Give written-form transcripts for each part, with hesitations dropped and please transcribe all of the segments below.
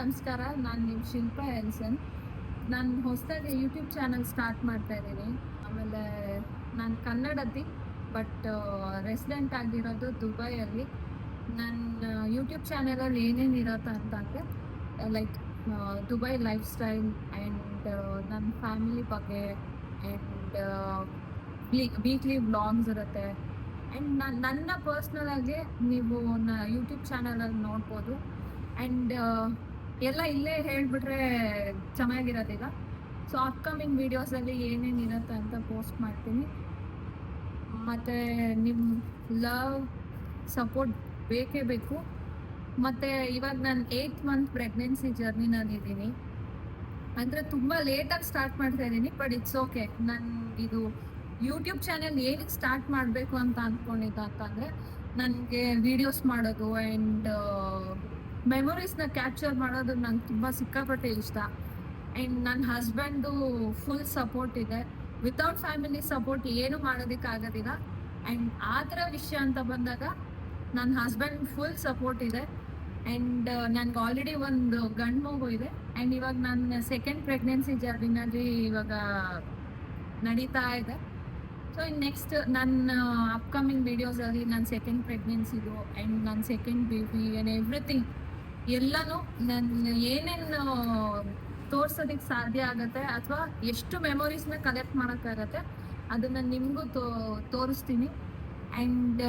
ನಮಸ್ಕಾರ. ನಾನು ನಿಮ್ಮ ಶಿಲ್ಪಾ ಎಲ್ಸನ್. ನಾನು ಹೊಸದಾಗಿ ಯೂಟ್ಯೂಬ್ ಚಾನಲ್ ಸ್ಟಾರ್ಟ್ ಮಾಡ್ತಾ ಇದ್ದೀನಿ. ಆಮೇಲೆ ನಾನು ಕನ್ನಡತಿ, ಬಟ್ ರೆಸಿಡೆಂಟ್ ಆಗಿರೋದು ದುಬೈಯಲ್ಲಿ. ನನ್ನ ಯೂಟ್ಯೂಬ್ ಚಾನಲಲ್ಲಿ ಏನೇನು ಇರುತ್ತೆ ಅಂತಂದರೆ, like Dubai life style and ನನ್ನ ಫ್ಯಾಮಿಲಿ ಬಗ್ಗೆ ಆ್ಯಂಡ್ ವೀಕ್ಲಿ ವ್ಲಾಗ್ಸ್ ಇರುತ್ತೆ. ಆ್ಯಂಡ್ ನನ್ನ ಪರ್ಸ್ನಲಾಗಿ ನೀವು ಯೂಟ್ಯೂಬ್ ಚಾನಲಲ್ಲಿ ನೋಡ್ಬೋದು. ಆ್ಯಂಡ್ ಎಲ್ಲ ಇಲ್ಲೇ ಹೇಳಿಬಿಟ್ರೆ ಚೆನ್ನಾಗಿರೋದಿಲ್ಲ. ಸೊ ಅಪ್ಕಮಿಂಗ್ ವೀಡಿಯೋಸಲ್ಲಿ ಏನೇನು ಇರುತ್ತೆ ಅಂತ ಪೋಸ್ಟ್ ಮಾಡ್ತೀನಿ. ಮತ್ತು ನಿಮ್ಮ ಲವ್ ಸಪೋರ್ಟ್ ಬೇಕೇ ಬೇಕು. ಮತ್ತು ಇವಾಗ ನಾನು 8th ಮಂತ್ ಪ್ರೆಗ್ನೆನ್ಸಿ ಜರ್ನಿನಲ್ಲಿದ್ದೀನಿ. ಅಂದರೆ ತುಂಬ ಲೇಟಾಗಿ ಸ್ಟಾರ್ಟ್ ಮಾಡ್ತಾ ಇದ್ದೀನಿ, ಬಟ್ ಇಟ್ಸ್ ಓಕೆ. ನಾನು ಇದು ಯೂಟ್ಯೂಬ್ ಚಾನೆಲ್ ಏನಕ್ಕೆ ಸ್ಟಾರ್ಟ್ ಮಾಡಬೇಕು ಅಂತ ಅಂದ್ಕೊಂಡಿದ್ದ ಅಂತಂದರೆ, ನನಗೆ ವೀಡಿಯೋಸ್ ಮಾಡೋದು ಆ್ಯಂಡ್ ಮೆಮೊರೀಸ್ನ ಕ್ಯಾಪ್ಚರ್ ಮಾಡೋದು ನಂಗೆ ತುಂಬ ಸಿಕ್ಕಾಪಟ್ಟೆ ಇಷ್ಟ. ಆ್ಯಂಡ್ ನನ್ನ ಹಸ್ಬೆಂಡು ಫುಲ್ ಸಪೋರ್ಟ್ ಇದೆ. ವಿತೌಟ್ ಫ್ಯಾಮಿಲಿ ಸಪೋರ್ಟ್ ಏನೂ ಮಾಡೋದಕ್ಕಾಗೋದಿಲ್ಲ. ಆ್ಯಂಡ್ ಆ ಥರ ವಿಷಯ ಅಂತ ಬಂದಾಗ ನನ್ನ ಹಸ್ಬೆಂಡ್ ಫುಲ್ ಸಪೋರ್ಟ್ ಇದೆ. ಆ್ಯಂಡ್ ನನಗೆ ಆಲ್ರೆಡಿ ಒಂದು ಗಂಡು ಮಗು ಇದೆ. ಆ್ಯಂಡ್ ಇವಾಗ ನನ್ನ ಸೆಕೆಂಡ್ ಪ್ರೆಗ್ನೆನ್ಸಿ ಜರ್ನಿನಲ್ಲಿ ಇವಾಗ ನಡೀತಾ ಇದೆ. ಸೊ ಇನ್ನು ನೆಕ್ಸ್ಟ್ ನನ್ನ ಅಪ್ಕಮಿಂಗ್ ವೀಡಿಯೋಸಲ್ಲಿ ನನ್ನ ಸೆಕೆಂಡ್ ಪ್ರೆಗ್ನೆನ್ಸಿದು ಆ್ಯಂಡ್ ನನ್ನ ಸೆಕೆಂಡ್ ಬೇಬಿ ಆ್ಯಂಡ್ ಎವ್ರಿಥಿಂಗ್ ಎಲ್ಲನೂ ನಾನು ಏನೇನು ತೋರ್ಸೋದಕ್ಕೆ ಸಾಧ್ಯ ಆಗುತ್ತೆ ಅಥವಾ ಎಷ್ಟು ಮೆಮೊರೀಸ್ನ ಕಲೆಕ್ಟ್ ಮಾಡೋಕ್ಕಾಗತ್ತೆ ಅದನ್ನು ನಿಮಗೂ ತೋರಿಸ್ತೀನಿ. ಆ್ಯಂಡ್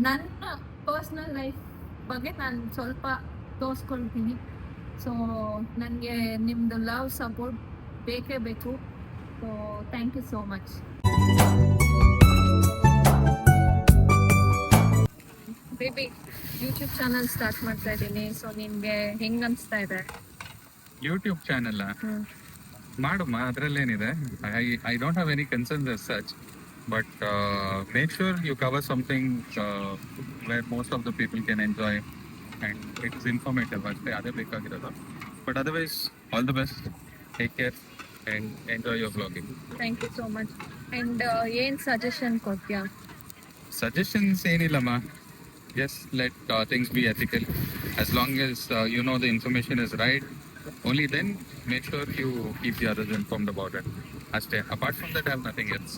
ನನ್ನ ಪರ್ಸ್ನಲ್ ಲೈಫ್ ಬಗ್ಗೆ ನಾನು ಸ್ವಲ್ಪ ತೋರಿಸ್ಕೊಳ್ತೀನಿ. ಸೊ ನನಗೆ ನಿಮ್ಮದು ಲವ್ ಸಪೋರ್ಟ್ ಬೇಕೇ ಬೇಕು. So thank you so much. Baby, YouTube channel start ಮಾಡ್ತಾ ಇದ್ದೀನಿ. ಸೊ ನಿನ್ಗೆ ಹೆಂಗ್ ಅನ್ಸ್ತಾ ಇದೆ? ಯೂಟ್ಯೂಬ್ ಚಾನಲ್ ಮಾಡಮ್ಮ, ಅದ್ರಲ್ಲೇನಿದೆ. I don't have any concerns as such, but make sure you cover something where most of the people can enjoy and it is informative ಅಷ್ಟೇ, ಅದೇ ಬೇಕಾಗಿರೋದು. But otherwise all the best, take care and enjoy your vlogging. Thank you so much. And ಏನು suggestion ಕೊಡ್ತೀಯಾ? Suggestions ಏನಿಲ್ಲಮ್ಮ, just let things be ethical. As long as you know the information is right, only then make sure you keep the others informed about it. Ashte. Apart from that, I have nothing else.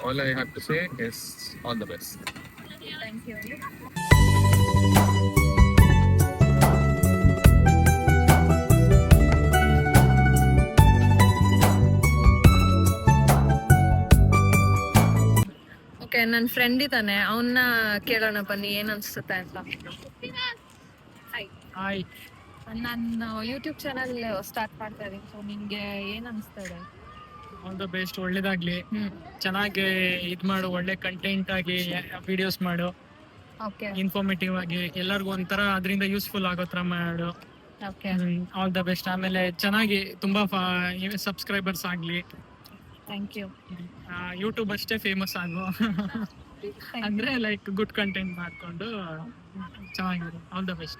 All I have to say is all the best. Thank you. Okay, ನನ್ನ friend ಇದ್ದಾನೆ, ಅವನ್ನ ಕೇಳೋಣ ಬನ್ನಿ ಏನು ಅನಿಸುತ್ತೆ ಅಂತ. Hi, ನಾನು YouTube channel start ಮಾಡ್ತಾ ಇದ್ದೀನಿ. ಸೊ ನಿಮಗೆ ಏನು ಅನಿಸ್ತಾ ಇದೆ? ಆಲ್ ದ ಬೆಸ್ಟ್, ಒಳ್ಳೇದಾಗ್ಲಿ. ಚೆನ್ನಾಗಿ ಇದ್ ಮಾಡು, ಒಳ್ಳೆ ಕಂಟೆಂಟ್ ಆಗಿ ವಿಡಿಯೋಸ್ ಮಾಡು, ಓಕೆ ಇನ್ಫಾರ್ಮೇಟಿವ್ ಆಗಿ ಎಲ್ಲರಿಗೂ ಒಂಥರ ಅದರಿಂದ ಯೂಸ್ಫುಲ್ ಆಗೋ ಥರ ಮಾಡು. Okay, all the best. ಆಮೇಲೆ ಚೆನ್ನಾಗಿ ತುಂಬಾ ಸಬ್ಸ್ಕ್ರೈಬರ್ಸ್ ಆಗ್ಲಿ. ಥ್ಯಾಂಕ್ ಯು. ಯೂಟ್ಯೂಬ್ ಅಷ್ಟೇ ಫೇಮಸ್ ಆಗು ಅಂದ್ರೆ ಲೈಕ್ ಗುಡ್ ಕಂಟೆಂಟ್ ಮಾಡ್ಕೊಂಡು ಚೆನ್ನಾಗಿರು. All the best.